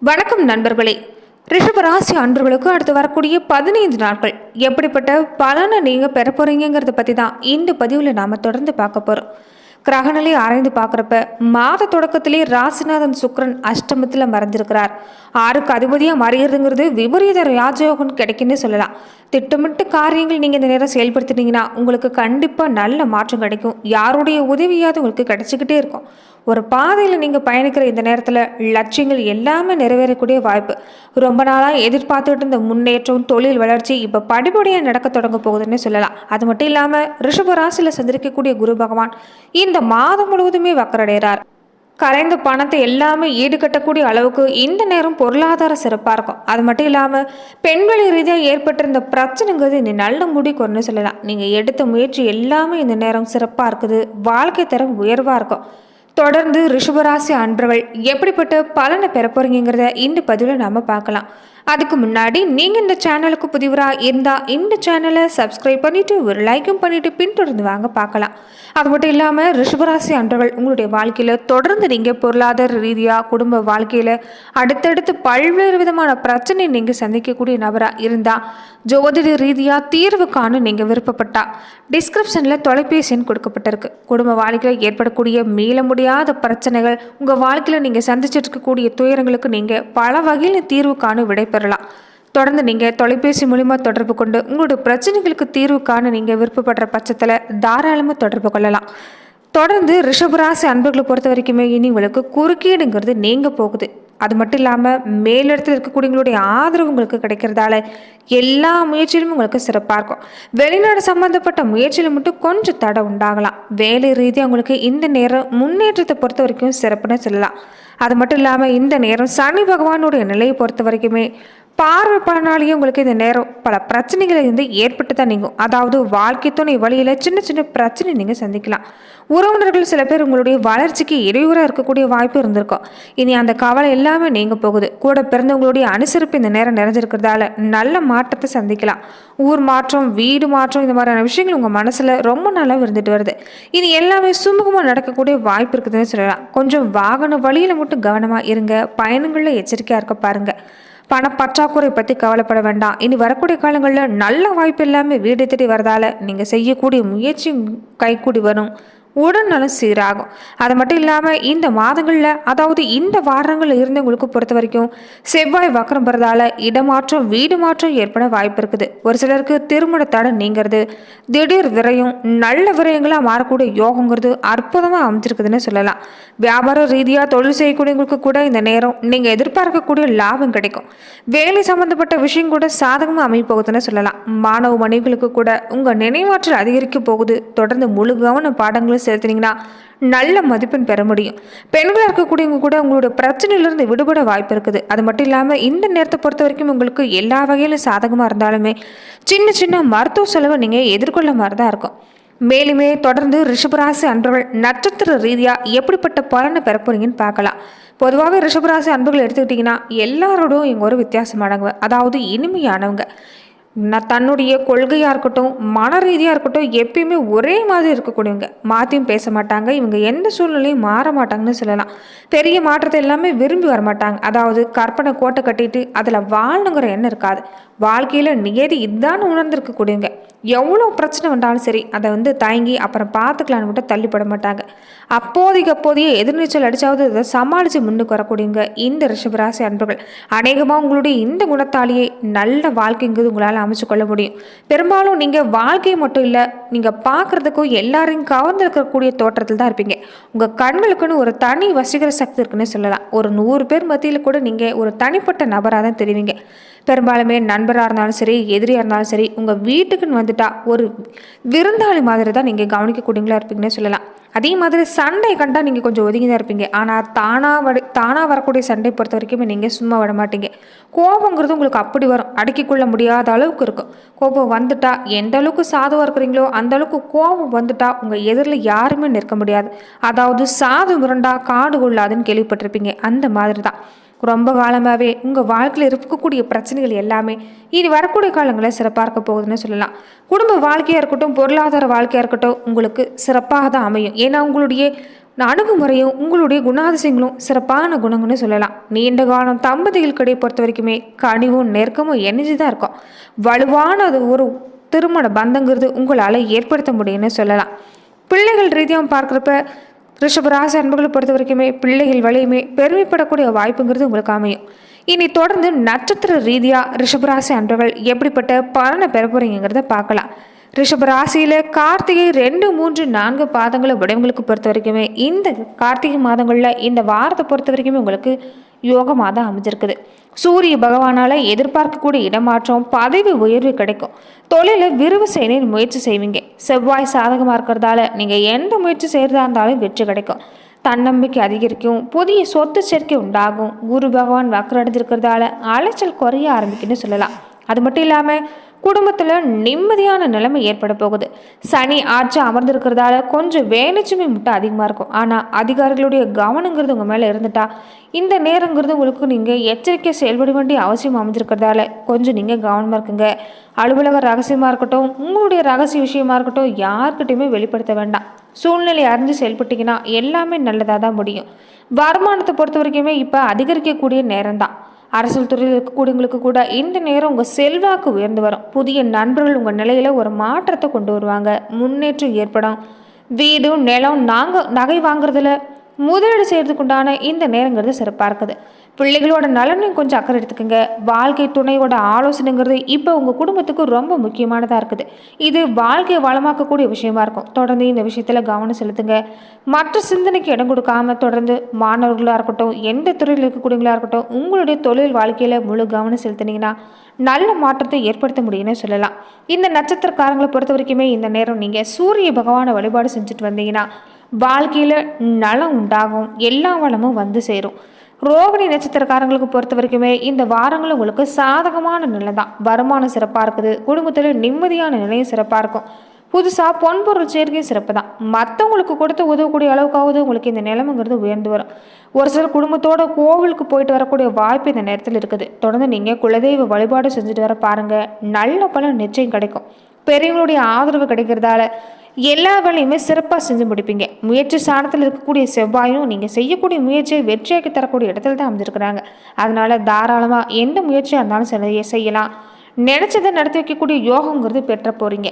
வணக்கம் நண்பர்களே. ரிஷபராசி அன்பர்களுக்கு அடுத்து வரக்கூடிய 15 நாட்கள் எப்படிப்பட்ட பலனை நீங்கள் பெற போறீங்கிறத பற்றி தான் இந்த பதிவில் நாம் தொடர்ந்து பார்க்க போகிறோம். கிரகநிலை ஆராய்ந்து பார்க்குறப்ப மாத தொடக்கத்திலே ராசிநாதன் சுக்கிரன் அஷ்டமத்தில் மறைஞ்சிருக்கிறார். 6க்கு அதிபதியாக மறையிறதுங்கிறது விபரீத ராஜயோகம் கிடைக்குன்னு சொல்லலாம். திட்டமிட்டு காரியங்கள் நீங்கள் இந்த நேரம் செயல்படுத்தினீங்கன்னா உங்களுக்கு கண்டிப்பாக நல்ல மாற்றம் கிடைக்கும். யாருடைய உதவியாவது உங்களுக்கு கிடைச்சிக்கிட்டே இருக்கும். ஒரு பாதையில் நீங்கள் பயணிக்கிற இந்த நேரத்தில் லட்சியங்கள் எல்லாமே நிறைவேறக்கூடிய வாய்ப்பு. ரொம்ப நாளாக எதிர்பார்த்துட்டு இருந்த முன்னேற்றம், தொழில் வளர்ச்சி இப்போ படிப்படியாக நடக்க தொடங்க போகுதுன்னு சொல்லலாம். அது மட்டும் இல்லாமல் ரிஷப ராசியில் சந்திரிக்கக்கூடிய குரு பகவான் இந்த மாதம் முழுவதுமே வக்கரடைகிறார். கரைந்த பணத்தை எல்லாமே ஈடுகட்டக்கூடிய அளவுக்கு இந்த நேரம் பொருளாதார சிறப்பாக இருக்கும். அது மட்டும் இல்லாமல் பெண்வெளி ரீதியாக ஏற்பட்டிருந்த பிரச்சனைங்கிறது இன்னும் நல்ல முடிக்கும்னு சொல்லலாம். நீங்கள் எடுத்த முயற்சி எல்லாமே இந்த நேரம் சிறப்பாக இருக்குது. வாழ்க்கை தரம் உயர்வாக இருக்கும். தொடர்ந்து ரிஷபராசி அன்பர்கள் எப்படிப்பட்ட பலனை பெற போறீங்கிறத இந்த பதிவில் நாம பார்க்கலாம். அதுக்கு முன்னாடி நீங்கள் இந்த சேனலுக்கு புதிவராக இருந்தால் இந்த சேனலை சப்ஸ்கிரைப் பண்ணிவிட்டு ஒரு லைக்கும் பண்ணிவிட்டு பின்தொடர்ந்து வாங்க பார்க்கலாம். அது மட்டும் இல்லாமல் ரிஷபராசி அன்பர்கள் உங்களுடைய வாழ்க்கையில் தொடர்ந்து நீங்கள் பொருளாதார ரீதியாக குடும்ப வாழ்க்கையில் அடுத்தடுத்து பல்வேறு விதமான பிரச்சனை நீங்கள் சந்திக்கக்கூடிய நபராக இருந்தால் ஜோதிட ரீதியாக தீர்வு காண நீங்கள் விருப்பப்பட்டா டிஸ்கிரிப்ஷனில் தொலைபேசி எண் கொடுக்கப்பட்டிருக்கு. குடும்ப வாழ்க்கையில் ஏற்படக்கூடிய மீள முடியாத பிரச்சனைகள், உங்கள் வாழ்க்கையில் நீங்கள் சந்திச்சுட்டு இருக்கக்கூடிய துயரங்களுக்கு நீங்கள் பல வகையில் தீர்வு காண விடைபெறலாம். தொடர்ந்து நீங்கள் தொலைபேசி மூலிமா தொடர்பு கொண்டு உங்களுடைய பிரச்சனைகளுக்கு தீர்வு காண நீங்கள் விருப்பப்படுற பட்சத்தில் தாராளமாக தொடர்பு கொள்ளலாம். தொடர்ந்து ரிஷபராசி அன்பர்களை பொறுத்த வரைக்குமே இனி உங்களுக்கு குறுக்கீடுங்கிறது நீங்க போகுது. அது மட்டும் இல்லாமல் மேலிடத்தில் இருக்கக்கூடியவங்களுடைய ஆதரவு உங்களுக்கு கிடைக்கிறதால எல்லா முயற்சியிலும் உங்களுக்கு சிறப்பாக இருக்கும். வெளிநாடு சம்பந்தப்பட்ட முயற்சியில் மட்டும் கொஞ்சம் தடை உண்டாகலாம். வேலை ரீதியாக உங்களுக்கு இந்த நேரம் முன்னேற்றத்தை பொறுத்த வரைக்கும் சிறப்புன்னு சொல்லலாம். அது மட்டும் இல்லாமல் இந்த நேரம் சனி பகவானுடைய நிலையை பொறுத்த வரைக்குமே பார்வை பலனாலேயே உங்களுக்கு இந்த நேரம் பல பிரச்சனைகளை வந்து ஏற்பட்டு தான் நீங்கும். அதாவது வாழ்க்கை துணை வழியில் சின்ன சின்ன பிரச்சனை நீங்கள் சந்திக்கலாம். உறவினர்கள் சில பேர் உங்களுடைய வளர்ச்சிக்கு இடையூறாக இருக்கக்கூடிய வாய்ப்பு இருந்திருக்கும். இனி அந்த கவலை எல்லாமே நீங்க போகுது. கூட பிறந்தவங்களுடைய அனுசரிப்பு இந்த நேரம் நிறைஞ்சிருக்கிறதால நல்ல மாற்றத்தை சந்திக்கலாம். ஊர் மாற்றம், வீடு மாற்றம், இந்த மாதிரியான விஷயங்கள் உங்கள் மனசில் ரொம்ப நாளாக இருந்துட்டு வருது. இனி எல்லாமே சுமூகமாக நடக்கக்கூடிய வாய்ப்பு இருக்குதுன்னு சொல்லலாம். கொஞ்சம் வாகன வழியில் மட்டும் கவனமாக இருங்க. பயணங்களில் எச்சரிக்கையாக இருக்க பாருங்க. பணப்பற்றாக்குறை பற்றி கவலைப்பட வேண்டாம். இனி வரக்கூடிய காலங்களில் நல்ல வாய்ப்பு எல்லாமே வீடு தேடி வரதால நீங்கள் செய்யக்கூடிய முயற்சி கைக்கூடி வரும். உடல்நலம் சீராகும். அது மட்டும் இல்லாமல் இந்த மாதங்களில், அதாவது இந்த வாரங்களில் இருந்தவங்களுக்கு பொறுத்த வரைக்கும் செவ்வாய் வக்கரம் பெறதால இடமாற்றம், வீடு மாற்றம் ஏற்பட வாய்ப்பு இருக்குது. ஒரு சிலருக்கு திருமண தடை நீங்கிறது, திடீர் விரயம், நல்ல விரயங்களாக மாறக்கூடிய யோகங்கிறது அற்புதமாக அமைஞ்சிருக்குதுன்னு சொல்லலாம். வியாபார ரீதியாக தொழில் செய்யக்கூடியவங்களுக்கு கூட இந்த நேரம் நீங்கள் எதிர்பார்க்கக்கூடிய லாபம் கிடைக்கும். வேலை சம்பந்தப்பட்ட விஷயம் கூட சாதகமாக அமைப்போகுதுன்னு சொல்லலாம். மாணவ மனைவிகளுக்கு கூட உங்கள் நினைவாற்றல் அதிகரிக்க போகுது. தொடர்ந்து முழு கவன பாடங்களும் செலுத்தினீங்கன்னா நல்ல மதிப்பெண் பெற முடியும். பெண்களாக இருக்கக்கூடியவங்க கூட உங்களோட பிரச்சனையிலிருந்து விடுபட வாய்ப்பு இருக்குது. அது மட்டும் இல்லாமல் இந்த நேரத்தை பொறுத்த வரைக்கும் உங்களுக்கு எல்லா வகையிலும் சாதகமாக இருந்தாலுமே சின்ன சின்ன மருத்துவ செலவை நீங்கள் எதிர்கொள்ள மாதிரி தான் இருக்கும். மேலுமே தொடர்ந்து ரிஷபராசி அன்பர்கள் நட்சத்திர ரீதியாக எப்படிப்பட்ட பலனை பெற போறீங்கன்னு பார்க்கலாம். பொதுவாகவே ரிஷபராசி அன்பர்கள் எடுத்துக்கிட்டிங்கன்னா எல்லாரோடும் இவங்க ஒரு வித்தியாசமானவங்க, அதாவது இனிமையானவங்க. தன்னுடைய கொள்கையாக இருக்கட்டும், மன ரீதியாக இருக்கட்டும், எப்பயுமே ஒரே மாதிரி இருக்கக்கூடியவங்க. மாற்றியும் பேச மாட்டாங்க. இவங்க எந்த சூழ்நிலையும் மாற மாட்டாங்கன்னு சொல்லலாம். பெரிய மாற்றத்தை எல்லாமே விரும்பி வரமாட்டாங்க. அதாவது கற்பனை கோட்டை கட்டிட்டு அதில் வாழணுங்கிற எண்ணம் இருக்காது. வாழ்க்கையில் நியதி இதான்னு உணர்ந்திருக்கக்கூடியவங்க. எவ்வளோ பிரச்சனை வந்தாலும் சரி அதை வந்து தயங்கி அப்புறம் பார்த்துக்கலான்னு மட்டும் தள்ளிப்பட மாட்டாங்க. அப்போதைய எதிர்நீச்சல் அடித்தாவது இதை சமாளித்து முன்னுக்கு வரக்கூடியவங்க இந்த ரிஷபராசி அன்பர்கள். அநேகமாக உங்களுடைய இந்த குணத்தாலேயே நல்ல வாழ்க்கைங்கிறது உங்களால் அமைச்சு கொள்ள முடியும். பெரும்பாலும் நீங்கள் வாழ்க்கையை மட்டும் இல்லை, நீங்கள் பார்க்குறதுக்கும் எல்லாரையும் கவர்ந்திருக்கக்கூடிய தோற்றத்தில் தான் இருப்பீங்க. உங்கள் கண்களுக்குன்னு ஒரு தனி வசீகர சக்தி இருக்குன்னு சொல்லலாம். ஒரு 100 பேர் மத்தியில் கூட நீங்கள் ஒரு தனிப்பட்ட நபராக தான் தெரிவிங்க. பெரும்பாலுமே நண்பராக இருந்தாலும் சரி, எதிரியாக இருந்தாலும் சரி, உங்கள் வீட்டுக்குன்னு வந்துட்டா ஒரு விருந்தாளி மாதிரி தான் நீங்கள் கவனிக்கக்கூடியவங்களா இருப்பீங்கன்னு சொல்லலாம். அதே மாதிரி சண்டை கண்டா நீங்கள் கொஞ்சம் ஒதுங்கி தான் இருப்பீங்க. ஆனால் தானாக வரக்கூடிய சண்டை பொறுத்த வரைக்குமே நீங்கள் சும்மா விட மாட்டீங்க. கோபங்கிறது உங்களுக்கு அப்படி வரும், அடக்கிக்கொள்ள முடியாத அளவுக்கு இருக்கும். கோபம் வந்துட்டா எந்த அளவுக்கு சாதுவாக இருக்கிறீங்களோ அந்த அளவுக்கு கோபம் வந்துட்டா உங்கள் எதிரில் யாருமே நிற்க முடியாது. அதாவது சாது முரண்டா காடு கொள்ளாதுன்னு கேள்விப்பட்டிருப்பீங்க. அந்த மாதிரி தான் ரொம்ப காலமாகவே உங்கள் வாழ்க்கையில் இருக்கக்கூடிய பிரச்சனைகள் எல்லாமே இனி வரக்கூடிய காலங்களில் சிறப்பாக இருக்க போகுதுன்னு சொல்லலாம். குடும்ப வாழ்க்கையாக இருக்கட்டும், பொருளாதார வாழ்க்கையாக இருக்கட்டும், உங்களுக்கு சிறப்பாக தான் அமையும். ஏன்னா உங்களுடைய அணுகுமுறையும் உங்களுடைய குணாதிசயங்களும் சிறப்பான குணங்கள்னு சொல்லலாம். நீண்ட காலம் தம்பதிகளுக்கிடையே பொறுத்த வரைக்குமே கனிவும் நெருக்கமும் இணைஞ்சு தான் இருக்கும். வலுவான அது ஒரு திருமண பந்தங்கிறது உங்களால் ஏற்படுத்த முடியும்னு சொல்லலாம். பிள்ளைகள் ரீதியாக பார்க்குறப்ப ரிஷபராசி அன்புகளை பொறுத்த வரைக்குமே பிள்ளைகள் வழியுமே பெருமைப்படக்கூடிய வாய்ப்புங்கிறது உங்களுக்கு அமையும். இனி தொடர்ந்து நட்சத்திர ரீதியாக ரிஷபராசி அன்பர்கள் எப்படிப்பட்ட பலனை பெற போறீங்கிறத பார்க்கலாம். ரிஷபராசியில் கார்த்திகை 2, 3, 4 பாதங்களை உடையவங்களுக்கு பொறுத்த வரைக்குமே இந்த கார்த்திகை மாதங்களில் இந்த வாரத்தை பொறுத்த வரைக்குமே உங்களுக்கு யோகமாக தான் அமைஞ்சிருக்குது. சூரிய பகவானால் எதிர்பார்க்கக்கூடிய இடமாற்றம், பதவி உயர்வு கிடைக்கும். தொழிலை விரிவு செய்ய முயற்சி செய்வீங்க. செவ்வாய் சாதகமாக இருக்கிறதால நீங்கள் எந்த முயற்சி செய்கிறதா இருந்தாலும் வெற்றி கிடைக்கும். தன்னம்பிக்கை அதிகரிக்கும். புதிய சொத்து சேர்க்கை உண்டாகும். குரு பகவான் வக்கரடைஞ்சிருக்கிறதால அலைச்சல் குறைய ஆரம்பிக்குன்னு சொல்லலாம். அது மட்டும் இல்லாமல் குடும்பத்தில் நிம்மதியான நிலைமை ஏற்பட போகுது. சனி ஆட்சி அமர்ந்திருக்கிறதால கொஞ்சம் வேலைச்சுமை மட்டும் அதிகமாக இருக்கும். ஆனால் அதிகாரிகளுடைய கவனங்கிறது உங்கள் மேலே இருந்துட்டா இந்த நேரங்கிறது உங்களுக்கு நீங்கள் எச்சரிக்கை செயல்பட வேண்டிய அவசியம் அமைஞ்சிருக்கிறதால கொஞ்சம் நீங்கள் கவனமாக இருக்குங்க. அலுவலக ரகசியமாக இருக்கட்டும், உங்களுடைய ரகசிய விஷயமா இருக்கட்டும், யார்கிட்டையுமே வெளிப்படுத்த வேண்டாம். சூழ்நிலை அறிஞ்சு செயல்பட்டீங்கன்னா எல்லாமே நல்லதாக தான் முடியும். வருமானத்தை பொறுத்த வரைக்குமே இப்போ அதிகரிக்கக்கூடிய நேரம் தான். அரசியல் துறையில் இருக்கக்கூடியவங்களுக்கு கூட இந்த நேரம் உங்கள் செல்வாக்கு உயர்ந்து வரும். புதிய நண்பர்கள் உங்கள் நிலையில் ஒரு மாற்றத்தை கொண்டு வருவாங்க. முன்னேற்றம் ஏற்படும். வீடு நிலம் நகை வாங்குறதுல முதலீடு செய்கிறதுக்கு உண்டான இந்த நேரங்கிறது சிறப்பாக இருக்குது. பிள்ளைகளோட நலனையும் கொஞ்சம் அக்கறை எடுத்துக்கோங்க. வாழ்க்கை துணையோட ஆலோசனைங்கிறது இப்போ உங்கள் குடும்பத்துக்கு ரொம்ப முக்கியமானதாக இருக்குது. இது வாழ்க்கையை வளமாக்கக்கூடிய விஷயமா இருக்கும். தொடர்ந்து இந்த விஷயத்தில் கவனம் செலுத்துங்க. மற்ற சிந்தனைக்கு இடம் கொடுக்காம தொடர்ந்து மாணவர்களாக இருக்கட்டும், எந்த துறையில் இருக்கக்கூடியவங்களாக இருக்கட்டும், உங்களுடைய தொழில் வாழ்க்கையில் முழு கவனம் செலுத்தினீங்கன்னா நல்ல மாற்றத்தை ஏற்படுத்த முடியும்னு சொல்லலாம். இந்த நட்சத்திரக்காரங்களை பொறுத்த வரைக்குமே இந்த நேரம் நீங்கள் சூரிய பகவானை வழிபாடு செஞ்சுட்டு வந்தீங்கன்னா வாழ்க்கையில் நலம் உண்டாகும். எல்லா வளமும் வந்து சேரும். ரோகிணி நட்சத்திரக்காரங்களுக்கு பொறுத்த வரைக்குமே இந்த வாரங்கள் உங்களுக்கு சாதகமான நிலை தான். வருமானம் சிறப்பாக இருக்குது. குடும்பத்தில் நிம்மதியான நிலையும் சிறப்பாக இருக்கும். புதுசாக பொன்பொருள் சேர்க்கையும் சிறப்பு தான். மற்றவங்களுக்கு கொடுத்து உதவக்கூடிய அளவுக்காவது உங்களுக்கு இந்த நிலைமைங்கிறது உயர்ந்து வரும். ஒரு சில குடும்பத்தோட கோவிலுக்கு போயிட்டு வரக்கூடிய வாய்ப்பு இந்த நேரத்தில் இருக்குது. தொடர்ந்து நீங்கள் குலதெய்வ வழிபாடு செஞ்சுட்டு வர பாருங்கள். நல்ல பலன் நிச்சயம் கிடைக்கும். பெரியவங்களுடைய ஆதரவு கிடைக்கிறதால எல்லா வேலையுமே சிறப்பாக செஞ்சு முடிப்பீங்க. முயற்சி ஸ்தானத்தில் இருக்கக்கூடிய செவ்வாயும் நீங்கள் செய்யக்கூடிய முயற்சியை வெற்றியாக்கி தரக்கூடிய இடத்துல தான் அமைஞ்சிருக்கிறாங்க. அதனால் தாராளமாக எந்த முயற்சியாக இருந்தாலும் செய்யலாம். நினச்சதை நடத்தி வைக்கக்கூடிய யோகங்கிறது பெற்ற போகிறீங்க.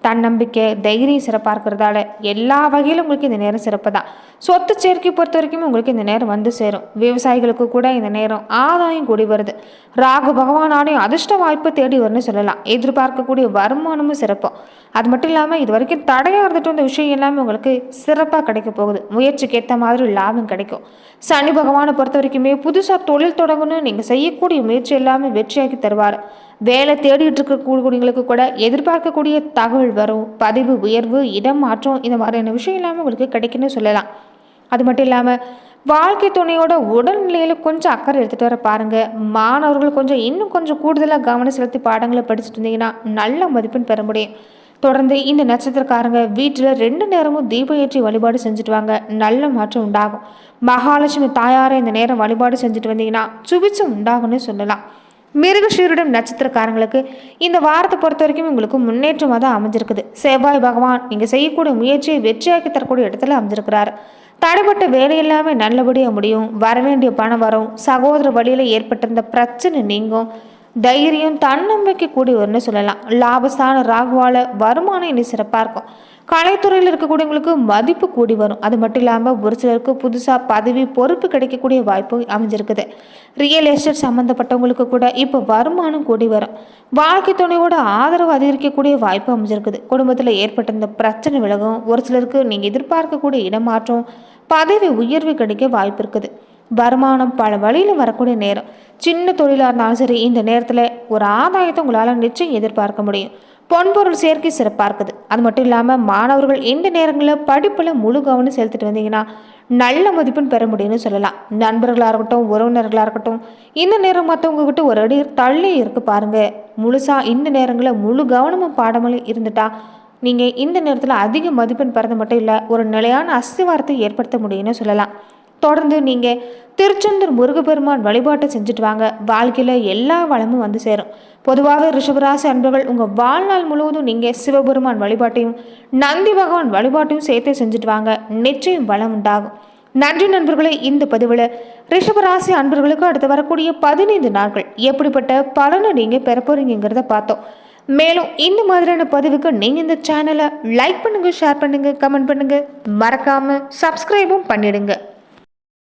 தன்னம்பிக்கை தைரியம் சிறப்பாக இருக்கிறதால எல்லா வகையிலும் உங்களுக்கு இந்த நேரம் சிறப்பு தான். சொத்து சேர்க்கை பொறுத்த வரைக்கும் உங்களுக்கு இந்த நேரம் வந்து சேரும். விவசாயிகளுக்கு கூட இந்த நேரம் ஆதாயம் கூடி வருது. ராகு பகவானாலையும் அதிர்ஷ்ட வாய்ப்பு தேடி வரும்னு சொல்லலாம். எதிர்பார்க்கக்கூடிய வருமானமும் சிறப்பும். அது மட்டும் இல்லாமல் இது வரைக்கும் தடையாக இருந்துட்டு வந்த விஷயம் எல்லாமே உங்களுக்கு சிறப்பாக கிடைக்க போகுது. முயற்சிக்கு ஏற்ற மாதிரி லாபம் கிடைக்கும். சனி பகவானை பொறுத்த வரைக்குமே புதுசாக தொழில் தொடங்கணும் நீங்கள் செய்யக்கூடிய முயற்சி எல்லாமே வெற்றியாக்கி தருவார். வேலை தேடிட்டு இருக்கக்கூடியவங்களுக்கு கூட எதிர்பார்க்கக்கூடிய தகவல் வரும். பதிவு உயர்வு, இடம் மாற்றம், இந்த மாதிரியான விஷயம் இல்லாமல் உங்களுக்கு கிடைக்குன்னு சொல்லலாம். அது மட்டும் இல்லாமல் வாழ்க்கை துணையோட உடல்நிலையில் கொஞ்சம் அக்கறை எடுத்துகிட்டு வர பாருங்கள். மாணவர்கள் இன்னும் கொஞ்சம் கூடுதலாக கவனம் செலுத்தி பாடங்களை படிச்சுட்டு இருந்தீங்கன்னா நல்ல மதிப்பெண் பெற முடியும். தொடர்ந்து இந்த நட்சத்திரக்காரங்க வீட்டில் 2 நேரமும் தீபம் ஏற்றி வழிபாடு செஞ்சுட்டு வாங்க. நல்ல மாற்றம் உண்டாகும். மகாலட்சுமி தாயாரை இந்த நேரம் வழிபாடு செஞ்சுட்டு வந்தீங்கன்னா சுபிச்சம் உண்டாகும்னு சொல்லலாம். மிருகஷீரிடம் நட்சத்திரக்காரங்களுக்கு இந்த வாரத்தை பொறுத்த வரைக்கும் உங்களுக்கு முன்னேற்றமாக தான் அமைஞ்சிருக்குது. செவ்வாய் பகவான் நீங்கள் செய்யக்கூடிய முயற்சியை வெற்றியாக்கி தரக்கூடிய இடத்துல அமைஞ்சிருக்கிறார். தடைப்பட்ட வேலை எல்லாமே நல்லபடியாக முடியும். வரவேண்டிய பணம் வரும். சகோதர வழியில் ஏற்பட்டிருந்த பிரச்சனை நீங்கும். தைரியம் தன்னம்பிக்கை கூடி வரும்னு சொல்லலாம். லாபஸ்தான ராகுவால வருமானம் இன்னும் சிறப்பாக இருக்கும். கலைத்துறையில் இருக்கக்கூடியவங்களுக்கு மதிப்பு கூடி வரும். அது மட்டும் இல்லாமல் ஒரு சிலருக்கு புதுசாக பதவி பொறுப்பு கிடைக்கக்கூடிய வாய்ப்பு அமைஞ்சிருக்குது. ரியல் எஸ்டேட் சம்மந்தப்பட்டவங்களுக்கு கூட இப்போ வருமானம் கூடி வரும். வாழ்க்கை துணையோட ஆதரவு அதிகரிக்கக்கூடிய வாய்ப்பு அமைஞ்சிருக்குது. குடும்பத்தில் ஏற்பட்டிருந்த பிரச்சனை விலகும். ஒரு சிலருக்கு நீங்கள் எதிர்பார்க்கக்கூடிய இடமாற்றம், பதவி உயர்வு கிடைக்க வாய்ப்பு இருக்குது. வருமானம் பல வழியில் வரக்கூடிய நேரம். சின்ன தொழிலாக இருந்தாலும் சரி இந்த நேரத்தில் ஒரு ஆதாயத்தை உங்களால் நிச்சயம் எதிர்பார்க்க முடியும். பொன்பொருள் சேர்க்கை சிறப்பாக இருக்குது. அது மட்டும் இல்லாமல் மாணவர்கள் இந்த நேரங்களில் படிப்பில் முழு கவனம் செலுத்திட்டு வந்தீங்கன்னா நல்ல மதிப்பெண் பெற முடியும்னு சொல்லலாம். நண்பர்களாக இருக்கட்டும், உறவினர்களாக இருக்கட்டும், இந்த நேரம் மற்றவங்க கிட்ட ஒரு அடி தள்ளி இருக்கு பாருங்கள். முழுசாக இந்த நேரங்களில் முழு கவனமும் பாடமும் இருந்துட்டா நீங்கள் இந்த நேரத்தில் அதிக மதிப்பெண் பெறது மட்டும் இல்லை, ஒரு நிலையான அஸ்திவாரத்தை ஏற்படுத்த முடியும்னு சொல்லலாம். தொடர்ந்து நீங்கள் திருச்செந்தூர் முருகப்பெருமான் வழிபாட்டை செஞ்சுட்டு வாங்க. வாழ்க்கையில் எல்லா வளமும் வந்து சேரும். பொதுவாக ரிஷபராசி அன்பர்கள் உங்கள் வாழ்நாள் முழுவதும் நீங்கள் சிவபெருமான் வழிபாட்டையும் நந்தி பகவான் வழிபாட்டையும் சேர்த்து செஞ்சுட்டு வாங்க. நிச்சயம் வளம் உண்டாகும். நன்றி நண்பர்களே. இந்த பதிவில் ரிஷபராசி அன்பர்களுக்கு அடுத்து வரக்கூடிய 15 நாட்கள் எப்படிப்பட்ட பலனை நீங்கள் பெற போறீங்கிறத பார்த்தோம். மேலும் இந்த மாதிரியான பதிவுக்கு நீங்கள் இந்த சேனலை லைக் பண்ணுங்கள், ஷேர் பண்ணுங்கள், கமெண்ட் பண்ணுங்கள், மறக்காமல் சப்ஸ்கிரைபும் பண்ணிடுங்க.